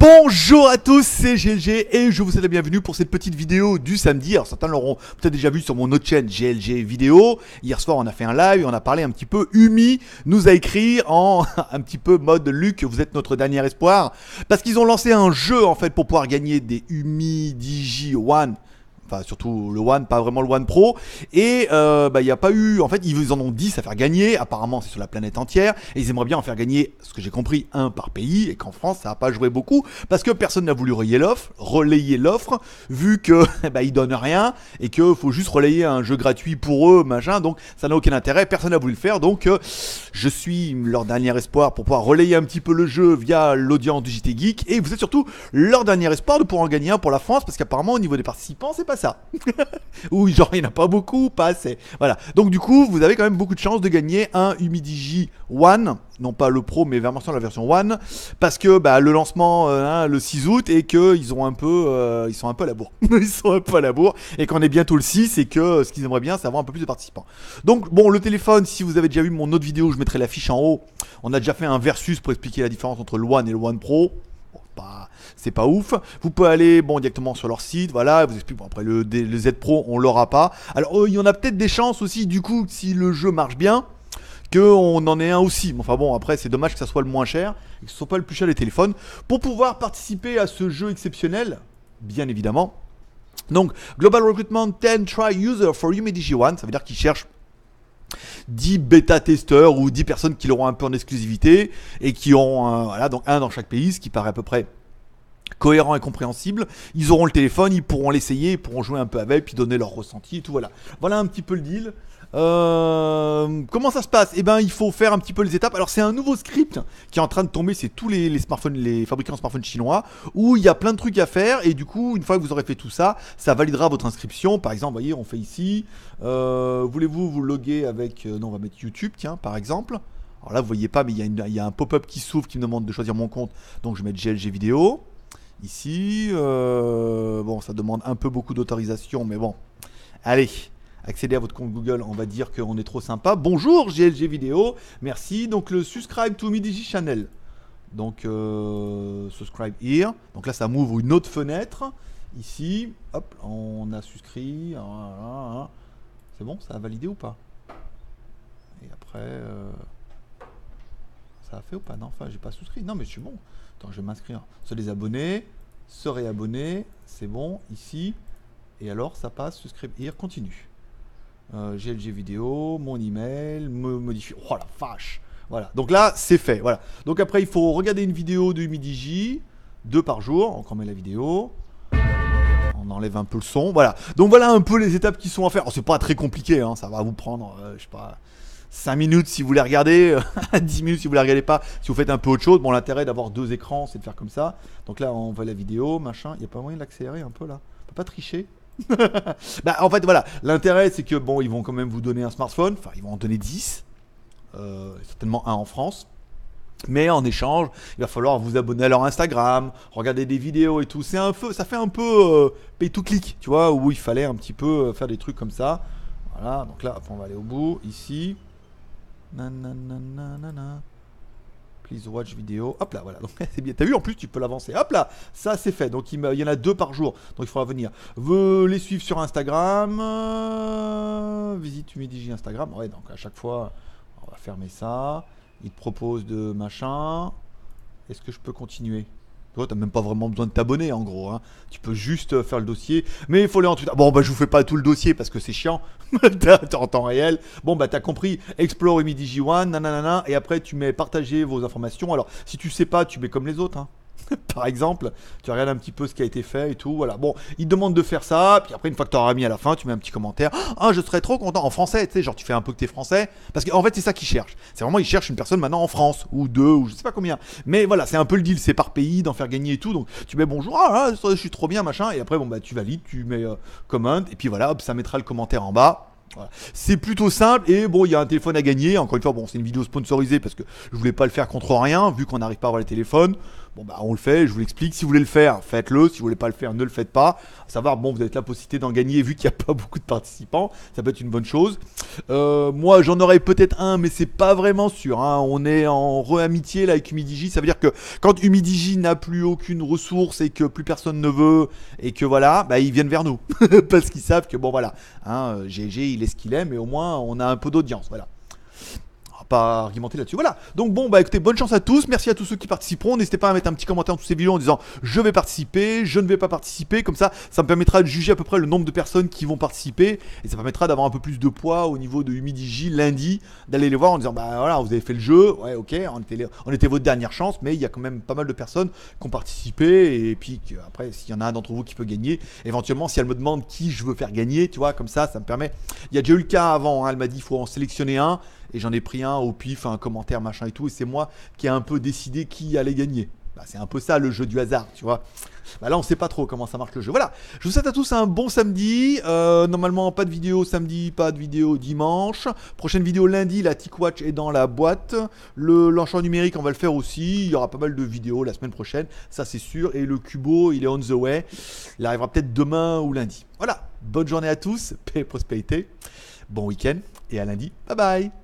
Bonjour à tous, c'est GLG et je vous souhaite la bienvenue pour cette petite vidéo du samedi. Alors certains l'auront peut-être déjà vu sur mon autre chaîne GLG vidéo. Hier soir on a fait un live et on a parlé un petit peu. Umi nous a écrit en un petit peu mode Luc, vous êtes notre dernier espoir. Parce qu'ils ont lancé un jeu en fait pour pouvoir gagner des Umi Digi One. Enfin surtout le One, pas vraiment le One Pro. Et il n'y a pas eu... En fait ils en ont 10 à faire gagner. Apparemment c'est sur la planète entière. Et ils aimeraient bien en faire gagner, ce que j'ai compris, un par pays. Et qu'en France ça n'a pas joué beaucoup. Parce que personne n'a voulu relayer l'offre. Vu que ils donnent rien. Et qu'il faut juste relayer un jeu gratuit pour eux, machin. Donc ça n'a aucun intérêt. Personne n'a voulu le faire. Donc je suis leur dernier espoir pour pouvoir relayer un petit peu le jeu via l'audience du JT Geek. Et vous êtes surtout leur dernier espoir de pouvoir en gagner un pour la France. Parce qu'apparemment au niveau des participants c'est pas ça. Ou genre il n'y en a pas beaucoup, pas assez. Voilà. Donc du coup, vous avez quand même beaucoup de chances de gagner un Humidigi One, non pas le Pro, mais vraiment la version One, parce que le lancement le 6 août et que ils sont un peu à la bourre. Ils sont un peu à la bourre et qu'on est bientôt le 6 et que ce qu'ils aimeraient bien, c'est avoir un peu plus de participants. Donc bon, le téléphone, si vous avez déjà vu mon autre vidéo, je mettrai l'affiche en haut. On a déjà fait un versus pour expliquer la différence entre le One et le One Pro. C'est pas ouf. Vous pouvez aller directement sur leur site, voilà, vous explique. Bon, après le Z Pro on l'aura pas. Alors il y en a peut-être des chances aussi du coup si le jeu marche bien qu'on en ait un aussi. Enfin bon, après c'est dommage que ça soit le moins cher et que ce soit pas le plus cher des téléphones pour pouvoir participer à ce jeu exceptionnel, bien évidemment. Donc Global Recruitment 10 Try User for Humidigi One, ça veut dire qu'ils cherchent 10 bêta-testeurs ou 10 personnes qui l'auront un peu en exclusivité et qui auront donc un dans chaque pays, ce qui paraît à peu près cohérent et compréhensible. Ils auront le téléphone, ils pourront l'essayer, ils pourront jouer un peu avec, puis donner leur ressenti et tout. Voilà un petit peu le deal. Comment ça se passe ? Il faut faire un petit peu les étapes. Alors c'est un nouveau script qui est en train de tomber, c'est tous les smartphones, les fabricants de smartphones chinois, où il y a plein de trucs à faire et du coup une fois que vous aurez fait tout ça, ça validera votre inscription. Par exemple, vous voyez, on fait ici, voulez-vous vous loguer avec, non on va mettre YouTube, tiens par exemple. Alors là vous voyez pas, mais il y a un pop-up qui s'ouvre qui me demande de choisir mon compte, donc je vais mettre GLG vidéo. Ici, bon ça demande un peu beaucoup d'autorisation, mais bon, allez. Accéder à votre compte Google, on va dire qu'on est trop sympa. Bonjour GLG vidéo, merci. Donc le subscribe to Humidigi channel. Donc subscribe here. Donc là ça m'ouvre une autre fenêtre. Ici, hop, on a souscrit. C'est bon, ça a validé ou pas? Et après, ça a fait ou pas? Non, enfin j'ai pas souscrit. Non mais je suis bon. Attends, je vais m'inscrire. Se désabonner, se réabonner, c'est bon. Ici. Et alors ça passe, subscribe here, continue. GLG vidéo, mon email, modifier. Oh la vache! Voilà, donc là c'est fait. Voilà. Donc après il faut regarder une vidéo de Humidigi, 2 par jour. Donc on met la vidéo, on enlève un peu le son. Voilà. Donc voilà un peu les étapes qui sont à faire. C'est pas très compliqué, hein. Ça va vous prendre, je sais pas, 5 minutes si vous voulez regarder, 10 minutes si vous ne regardez pas, si vous faites un peu autre chose. Bon, l'intérêt d'avoir 2 écrans, c'est de faire comme ça. Donc là on voit la vidéo, machin. Il n'y a pas moyen d'accélérer un peu là? On peut pas tricher? En fait voilà, l'intérêt c'est que bon ils vont quand même vous donner un smartphone, enfin ils vont en donner 10, certainement un en France, mais en échange il va falloir vous abonner à leur Instagram, regarder des vidéos et tout. Ça fait un peu pay to click, tu vois, où il fallait un petit peu faire des trucs comme ça. Voilà, donc là on va aller au bout, ici, nanana. Please watch vidéo. Hop là, voilà. Donc c'est bien. T'as vu, en plus, tu peux l'avancer. Hop là, ça c'est fait. Donc il y en a 2 par jour. Donc il faudra venir. Vous les suivre sur Instagram. Visite Humidigi Instagram. Ouais, donc à chaque fois, on va fermer ça. Il te propose de machin. Est-ce que je peux continuer? Toi, t'as même pas vraiment besoin de t'abonner en gros, hein. Tu peux juste faire le dossier, mais il faut aller en Twitter. Bon, je vous fais pas tout le dossier parce que c'est chiant. T'es en temps réel. Bon, t'as compris. Explore Humidigi One, nanana, et après tu mets partager vos informations. Alors, si tu sais pas, tu mets comme les autres, hein. Par exemple, tu regardes un petit peu ce qui a été fait et tout. Voilà. Bon, il te demande de faire ça, puis après, une fois que tu auras mis à la fin, tu mets un petit commentaire. Ah, je serais trop content en français, tu sais, genre tu fais un peu que t'es français. Parce qu'en fait, c'est ça qu'ils cherchent. C'est vraiment, ils cherchent une personne maintenant en France, ou 2, ou je sais pas combien. Mais voilà, c'est un peu le deal, c'est par pays, d'en faire gagner et tout. Donc, tu mets bonjour, je suis trop bien, machin. Et après, tu valides, tu mets comment, et puis voilà, hop, ça mettra le commentaire en bas. Voilà. C'est plutôt simple et bon, il y a un téléphone à gagner. Encore une fois, bon, c'est une vidéo sponsorisée parce que je voulais pas le faire contre rien vu qu'on n'arrive pas à avoir les téléphones. Bon bah on le fait, je vous l'explique. Si vous voulez le faire, faites-le. Si vous voulez pas le faire, ne le faites pas. À savoir, bon, vous avez la possibilité d'en gagner vu qu'il n'y a pas beaucoup de participants. Ça peut être une bonne chose. Moi, j'en aurais peut-être un, mais c'est pas vraiment sûr. Hein. On est en re-amitié là avec Humidigi. Ça veut dire que quand Humidigi n'a plus aucune ressource et que plus personne ne veut et que voilà, bah ils viennent vers nous parce qu'ils savent que bon voilà, hein, GG il est ce qu'il est, mais au moins on a un peu d'audience. Voilà. Pas argumenter là-dessus. Voilà. Donc bon, bah écoutez, bonne chance à tous. Merci à tous ceux qui participeront. N'hésitez pas à mettre un petit commentaire dans toutes ces vidéos en disant je vais participer, je ne vais pas participer. Comme ça me permettra de juger à peu près le nombre de personnes qui vont participer et ça permettra d'avoir un peu plus de poids au niveau de Humidigi lundi, d'aller les voir en disant bah voilà, vous avez fait le jeu, ouais ok, on était votre dernière chance, mais il y a quand même pas mal de personnes qui ont participé et puis après s'il y en a un d'entre vous qui peut gagner, éventuellement si elle me demande qui je veux faire gagner, tu vois, comme ça me permet. Il y a déjà eu le cas avant, hein, elle m'a dit il faut en sélectionner un. Et j'en ai pris un au pif, un commentaire, machin et tout. Et c'est moi qui ai un peu décidé qui allait gagner. Bah, c'est un peu ça le jeu du hasard, tu vois. Bah, là, on sait pas trop comment ça marche le jeu. Voilà. Je vous souhaite à tous un bon samedi. Normalement, pas de vidéo samedi, pas de vidéo dimanche. Prochaine vidéo lundi, la TicWatch est dans la boîte. L'enchant numérique, on va le faire aussi. Il y aura pas mal de vidéos la semaine prochaine. Ça, c'est sûr. Et le Cubo, il est on the way. Il arrivera peut-être demain ou lundi. Voilà. Bonne journée à tous. Paix et prospérité. Bon week-end. Et à lundi. Bye bye.